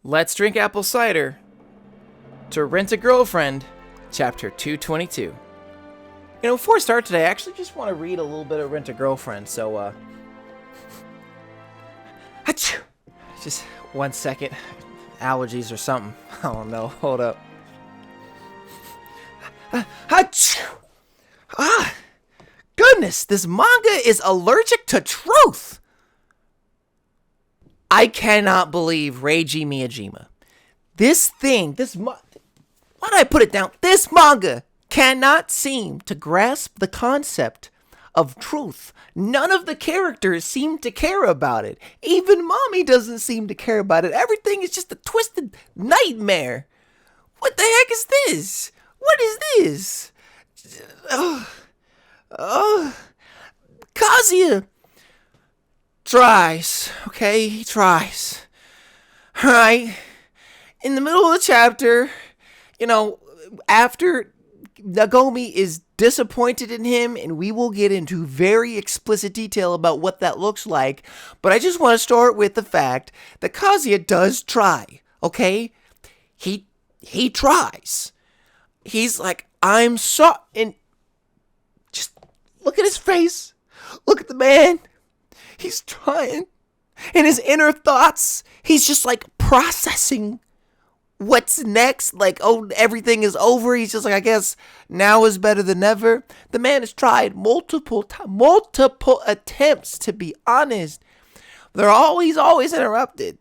Let's drink apple cider to Rent a Girlfriend, chapter 222. Before I start today, I actually just want to read a little bit of Rent a Girlfriend, so, just 1 second. Allergies or something. I don't know. Hold up. Goodness, this manga is allergic to truth. I cannot believe Reiji Miyajima. Why did I put it down? This manga cannot seem to grasp the concept of truth. None of the characters seem to care about it. Even Mami doesn't seem to care about it. Everything is just a twisted nightmare. What the heck is this? What is this? Kazuya tries, okay? He tries. Alright? In the middle of the chapter, after Nagomi is disappointed in him, and we will get into very explicit detail about what that looks like, but I just want to start with the fact that Kazuya does try, okay? He tries. He's like, I'm sorry, and just look at his face. Look at the man. He's trying. In his inner thoughts, he's just like processing what's next. Like, oh, everything is over. He's just like, I guess now is better than ever. The man has tried multiple attempts to be honest. He's always interrupted.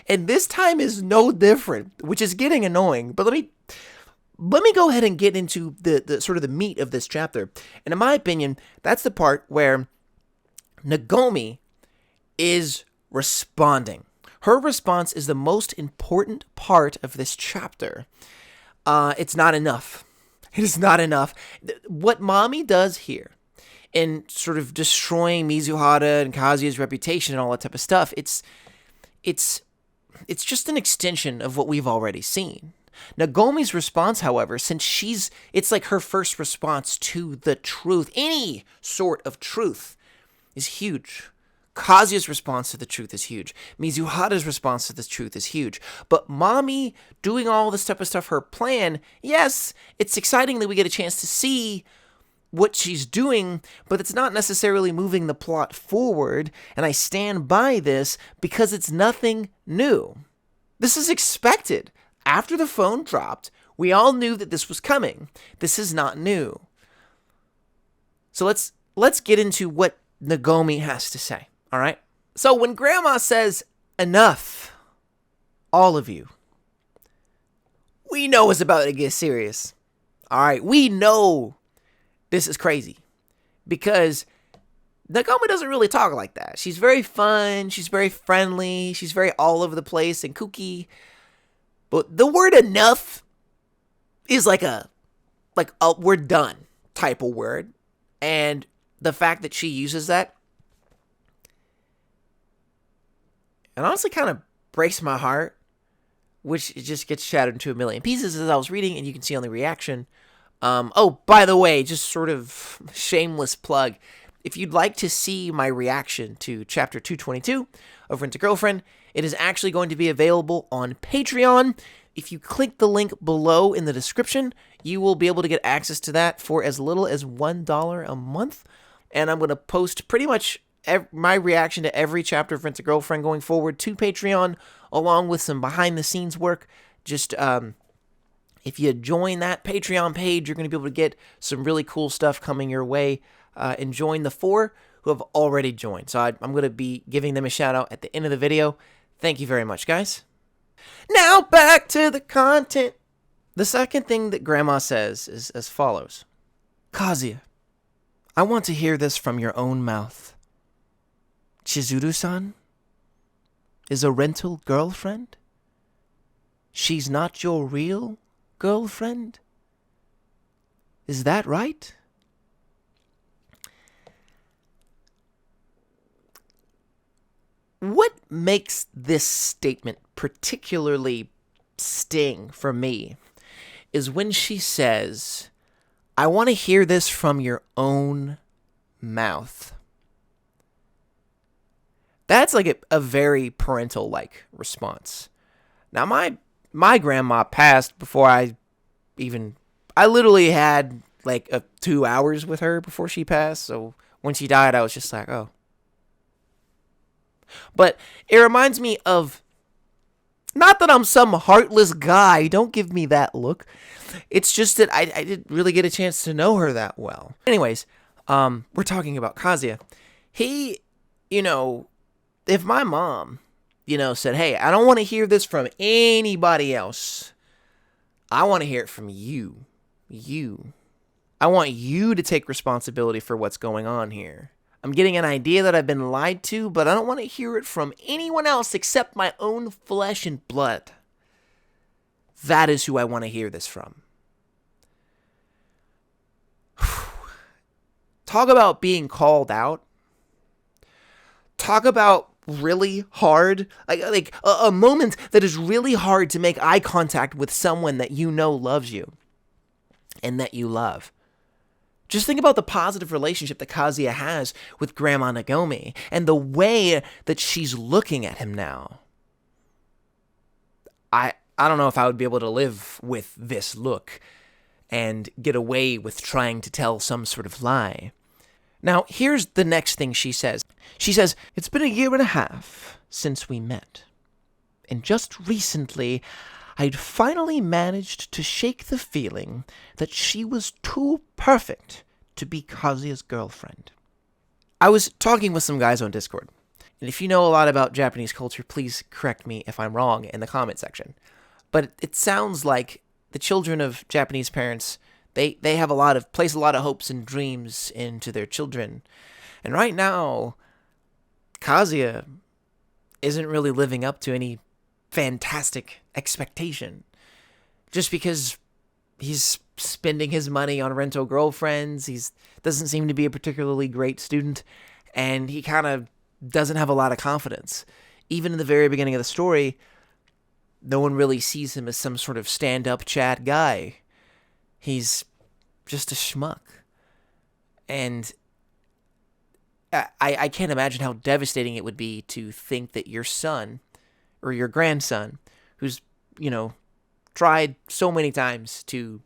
And this time is no different, which is getting annoying. But let me go ahead and get into the sort of the meat of this chapter. And in my opinion, that's the part where Nagomi is responding. Her response is the most important part of this chapter. It's not enough. It is not enough. What Mami does here in sort of destroying Mizuhara and Kazuya's reputation and all that type of stuff, it's just an extension of what we've already seen. Nagomi's response, however, since it's like her first response to the truth, any sort of truth, is huge. Kazuya's response to the truth is huge. Mizuhara's response to the truth is huge. But Mami doing all this type of stuff, her plan, yes, it's exciting that we get a chance to see what she's doing, but it's not necessarily moving the plot forward, and I stand by this because it's nothing new. This is expected. After the phone dropped, we all knew that this was coming. This is not new. So let's get into what Nagomi has to say, all right? So when Grandma says, enough, all of you, we know it's about to get serious, all right? We know this is crazy because Nagomi doesn't really talk like that. She's very fun, she's very friendly, she's very all over the place and kooky, but the word enough is like a we're done type of word, and the fact that she uses that, it honestly kind of breaks my heart, which it just gets shattered into a million pieces as I was reading, and you can see on the reaction. Oh, by the way, just sort of shameless plug. If you'd like to see my reaction to chapter 222 of Rent a Girlfriend, it is actually going to be available on Patreon. If you click the link below in the description, you will be able to get access to that for as little as $1 a month. And I'm going to post pretty much my reaction to every chapter of Rent a Girlfriend going forward to Patreon, along with some behind-the-scenes work. Just if you join that Patreon page, you're going to be able to get some really cool stuff coming your way. And join the 4 who have already joined. So I'm going to be giving them a shout-out at the end of the video. Thank you very much, guys. Now back to the content. The second thing that Grandma says is as follows. Kazuya, I want to hear this from your own mouth. Chizuru-san is a rental girlfriend? She's not your real girlfriend? Is that right? What makes this statement particularly sting for me is when she says, I want to hear this from your own mouth. That's like a very parental-like response. Now, my grandma passed before I literally had like 2 hours with her before she passed. So when she died, I was just like, oh. But it reminds me of, not that I'm some heartless guy. Don't give me that look. It's just that I didn't really get a chance to know her that well. Anyways, we're talking about Kazuya. He, if my mom, said, hey, I don't want to hear this from anybody else. I want to hear it from you. I want you to take responsibility for what's going on here. I'm getting an idea that I've been lied to, but I don't want to hear it from anyone else except my own flesh and blood. That is who I want to hear this from. Talk about being called out. Talk about really hard, like a moment that is really hard to make eye contact with someone that you know loves you and that you love. Just think about the positive relationship that Kazuya has with Grandma Nagomi and the way that she's looking at him now. I don't know if I would be able to live with this look and get away with trying to tell some sort of lie. Now, here's the next thing she says. She says, it's been 1.5 years since we met. And just recently, I'd finally managed to shake the feeling that she was too perfect to be Kazuya's girlfriend. I was talking with some guys on Discord. And if you know a lot about Japanese culture, please correct me if I'm wrong in the comment section. But it sounds like the children of Japanese parents, they have place a lot of hopes and dreams into their children. And right now, Kazuya isn't really living up to any fantastic expectation. Just because he's spending his money on rental girlfriends, he doesn't seem to be a particularly great student, and he kind of doesn't have a lot of confidence. Even in the very beginning of the story, no one really sees him as some sort of stand-up Chad guy. He's just a schmuck. And I can't imagine how devastating it would be to think that your son, or your grandson, who's, tried so many times to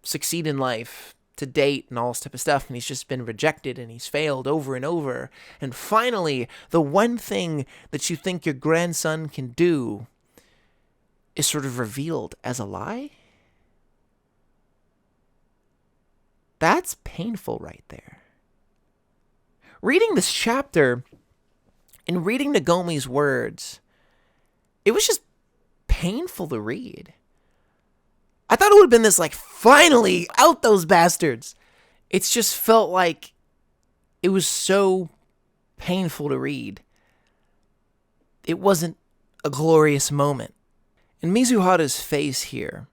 succeed in life, to date and all this type of stuff, and he's just been rejected and he's failed over and over. And finally, the one thing that you think your grandson can do is sort of revealed as a lie? That's painful right there. Reading this chapter and reading Nagomi's words, it was just painful to read. I thought it would have been this, finally, out those bastards. It's just felt like it was so painful to read. It wasn't a glorious moment. And Mizuhara's face here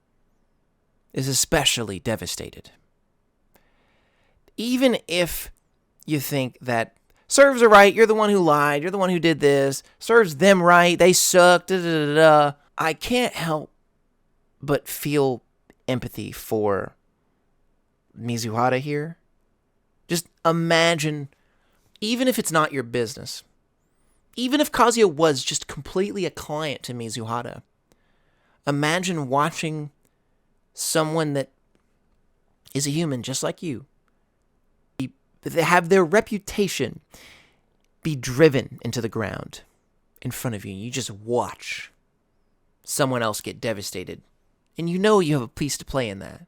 is especially devastated. Even if you think that serves are right, you're the one who lied, you're the one who did this, serves them right, they suck, da-da-da-da. I can't help but feel empathy for Mizuhara here. Just imagine, even if it's not your business, even if Kazuya was just completely a client to Mizuhara, imagine watching someone that is a human just like you, they have their reputation be driven into the ground in front of you. You just watch someone else get devastated. And you know you have a piece to play in that.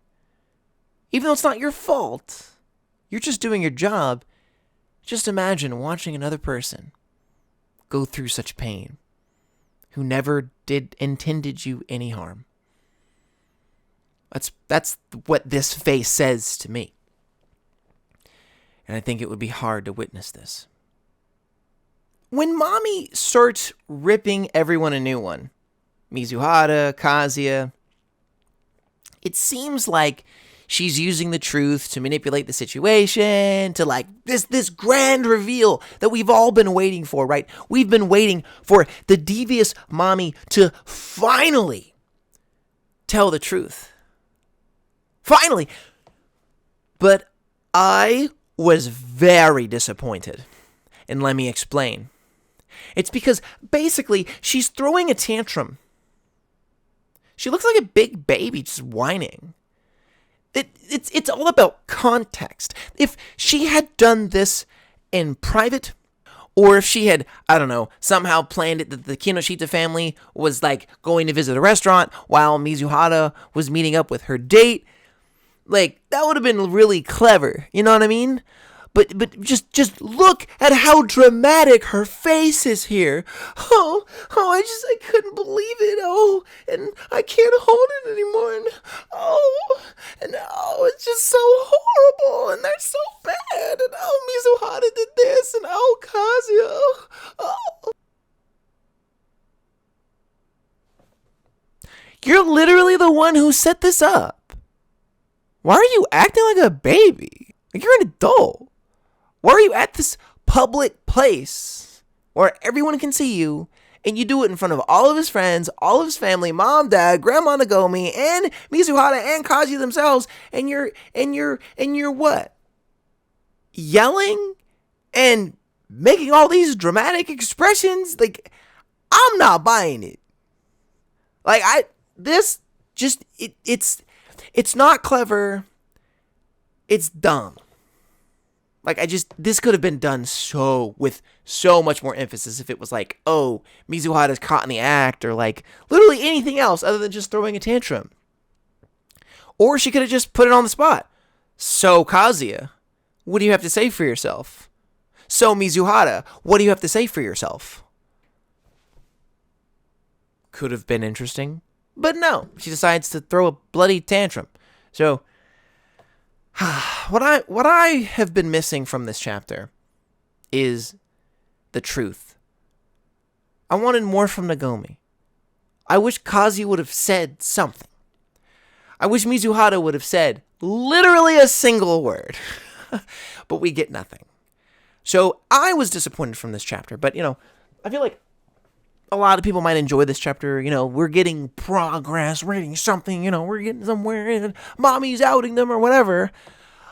Even though it's not your fault, you're just doing your job. Just imagine watching another person go through such pain who never intended you any harm. That's what this face says to me. And I think it would be hard to witness this. When Mami starts ripping everyone a new one, Mizuhara, Kazuya, it seems like she's using the truth to manipulate the situation, to this grand reveal that we've all been waiting for, right? We've been waiting for the devious Mami to finally tell the truth. Finally! But I was very disappointed. And let me explain. It's because basically she's throwing a tantrum She looks like a big baby just whining. It's all about context. If she had done this in private, or if she had, I don't know, somehow planned it that the Kinoshita family was like going to visit a restaurant while Mizuhara was meeting up with her date, like that would have been really clever. You know what I mean? But just look at how dramatic her face is here. Oh, I couldn't believe it. Oh, and I can't hold it anymore. And it's just so horrible. And they're so bad. And Mizuhara did this. And Kazuya. Oh. You're literally the one who set this up. Why are you acting like a baby? Like you're an adult. Why are you at this public place where everyone can see you and you do it in front of all of his friends, all of his family, mom, dad, grandma Nagomi, and Mizuhara and Kazuya themselves, and you're what? Yelling and making all these dramatic expressions? Like, I'm not buying it. Like, it's not clever. It's dumb. Like, this could have been done with so much more emphasis if it was like, oh, Mizuhara's caught in the act, or like literally anything else other than just throwing a tantrum. Or she could have just put it on the spot. So, Kazuya, what do you have to say for yourself? So, Mizuhara, what do you have to say for yourself? Could have been interesting. But no, she decides to throw a bloody tantrum. So, what I have been missing from this chapter is the truth. I wanted more from Nagomi. I wish Kazuya would have said something. I wish Mizuhara would have said literally a single word. But we get nothing. So I was disappointed from this chapter. But, I feel like a lot of people might enjoy this chapter. We're getting progress. We're getting something. We're getting somewhere. And Mami's outing them or whatever.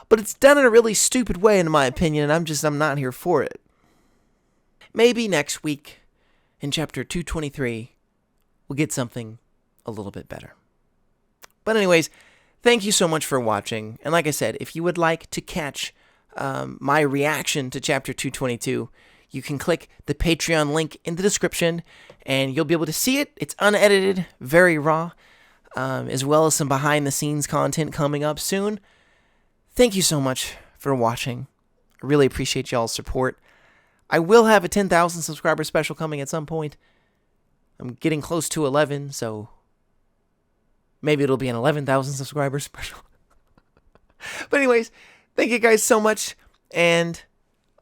But it's done in a really stupid way, in my opinion. And I'm not here for it. Maybe next week, in chapter 223, we'll get something a little bit better. But anyways, thank you so much for watching. And like I said, if you would like to catch my reaction to chapter 222, you can click the Patreon link in the description, and you'll be able to see it. It's unedited, very raw, as well as some behind-the-scenes content coming up soon. Thank you so much for watching. I really appreciate y'all's support. I will have a 10,000 subscriber special coming at some point. I'm getting close to 11, so maybe it'll be an 11,000 subscriber special. But anyways, thank you guys so much, and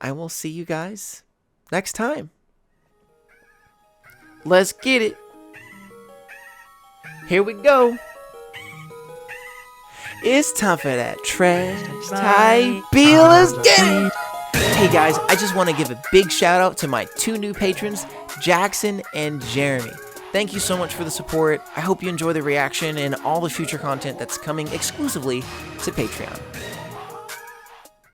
I will see you guys next time. Let's get it. Here we go. It's time for that trash type beer. Let's get it. Hey guys, I just want to give a big shout out to my 2 new patrons, Jackson and Jeremy. Thank you so much for the support. I hope you enjoy the reaction and all the future content that's coming exclusively to Patreon.